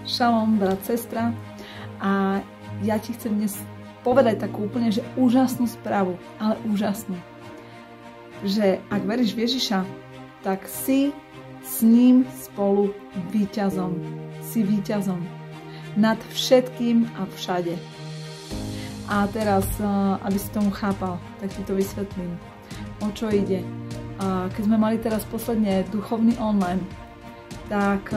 Šalom, brat, sestra. A ja ti chcem dnes povedať takú úplne, že úžasnú správu, ale úžasnú. Že ak veríš v Ježiša, tak si s ním spolu víťazom. Si víťazom nad všetkým a všade. A teraz, aby si tomu chápal, tak ti to vysvetlím. O čo ide? Keď sme mali teraz posledne duchovný online, tak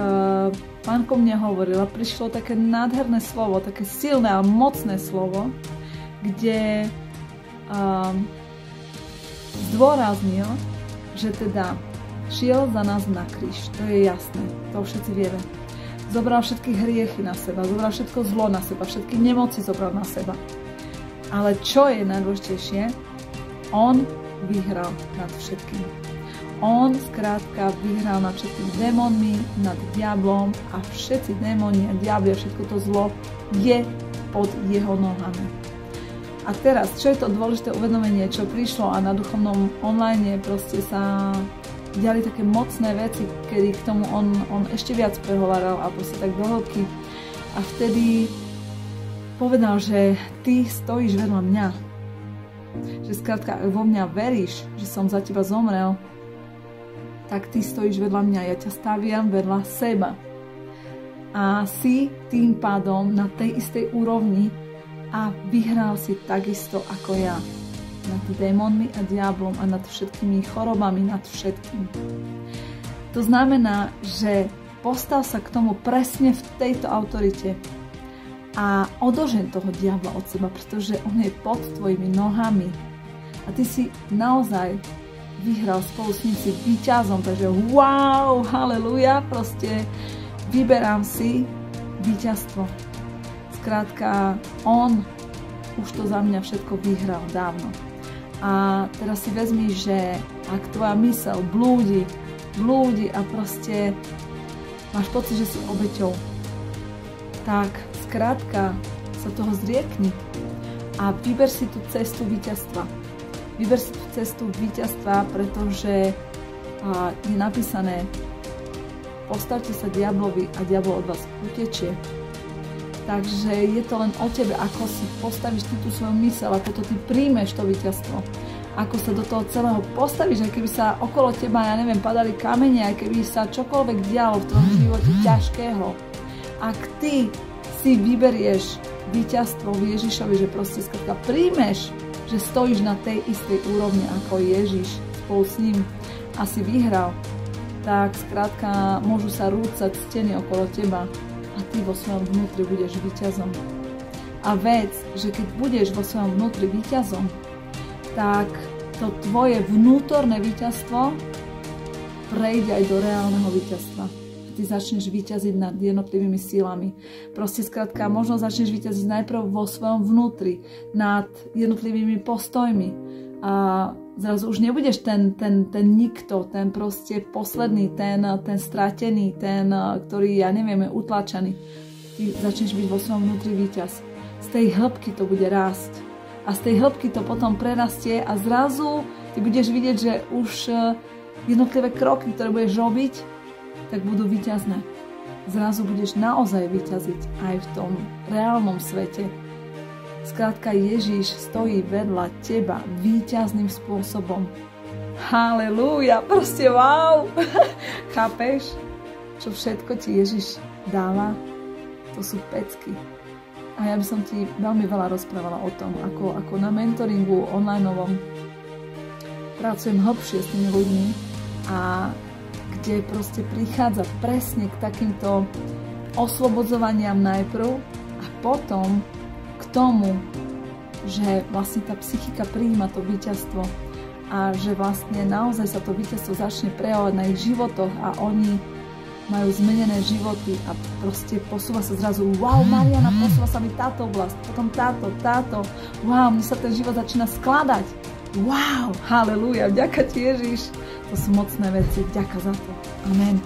pán ko mne hovoril a prišlo také nádherné slovo, také silné a mocné slovo, kde zdôraznil, že teda šiel za nás na kríž. To je jasné, to všetci vieme. Zobral všetky hriechy na seba, zobral všetko zlo na seba, všetky nemoci zobral na seba. Ale čo je najdôležitejšie? On vyhral nad všetkým. On skrátka vyhral nad všetkými démonmi, nad diablom a všetci démoni a diabli a všetko to zlo je pod jeho nohami. A teraz, čo je to dôležité uvedomenie, čo prišlo a na duchovnom online proste sa diali také mocné veci, kedy k tomu on ešte viac prehováral a proste tak do hĺbky. A vtedy povedal, že ty stojíš vedľa mňa. Že skrátka, ak vo mňa veríš, že som za teba zomrel, tak ty stojíš vedľa mňa, ja ťa staviam vedľa seba. A si tým pádom na tej istej úrovni a vyhral si takisto ako ja. Nad démonmi a diablom a nad všetkými chorobami, nad všetkým. To znamená, že postav sa k tomu presne v tejto autorite a odožeň toho diabla od seba, pretože on je pod tvojimi nohami. A ty si naozaj vyhral spolu s ním, si víťazom, takže wow, haleluja, proste vyberám si víťazstvo. Skrátka, on už to za mňa všetko vyhral dávno. A teraz si vezmi, že ak tvoja myseľ blúdi a proste máš pocit, že si obeťou, tak skrátka sa toho zriekni a vyber si tú cestu víťazstva. Vyber si tú cestu víťazstva, pretože je napísané: postavte sa diablovi a diabol od vás utečie. Takže je to len o tebe, ako si postavíš ty tú svoju myseľ, ako to ty príjmeš to víťazstvo. Ako sa do toho celého postavíš, aj keby sa okolo teba, ja neviem, padali kamene, aj keby sa čokoľvek dialo v tvojom živote ťažkého. Ak ty si vyberieš víťazstvo v Ježišovi, že proste skrátka príjmeš, že stojíš na tej istej úrovni ako Ježiš spolu s ním a si vyhral, tak skrátka môžu sa rúcať steny okolo teba a ty vo svojom vnútri budeš víťazom. A vec, že keď budeš vo svojom vnútri víťazom, tak to tvoje vnútorné víťazstvo prejde aj do reálneho víťazstva. Ty začneš víťaziť nad jednotlivými sílami. Proste skrátka, možno začneš víťaziť najprv vo svojom vnútri, nad jednotlivými postojmi. A zrazu už nebudeš ten nikto, ten proste posledný, ten stratený, ten, ktorý, ja neviem, je utlačený. Ty začneš byť vo svojom vnútri víťaz. Z tej hĺbky to bude rásť. A z tej hĺbky to potom prerastie a zrazu ty budeš vidieť, že už jednotlivé kroky, ktoré budeš robiť, tak budú víťazné. Zrazu budeš naozaj víťaziť aj v tom reálnom svete. Skrátka, Ježiš stojí vedľa teba víťazným spôsobom. Halelúja, proste wow! Chápeš? Čo všetko ti Ježiš dáva? To sú pecky. A ja by som ti veľmi veľa rozprávala o tom, ako na mentoringu onlineovom pracujem hlbšie s tými ľuďmi a kde proste prichádza presne k takýmto oslobodzovaniam najprv a potom k tomu, že vlastne tá psychika prijíma to víťazstvo a že vlastne naozaj sa to víťazstvo začne prejavovať na ich životoch a oni majú zmenené životy a proste posúva sa zrazu, wow, Mariana, posúva sa mi táto oblasť, potom táto, wow, mne sa ten život začína skladať. Wow, halelúja, vďaka ti Ježiš. To sú mocné veci, vďaka za to. Amen.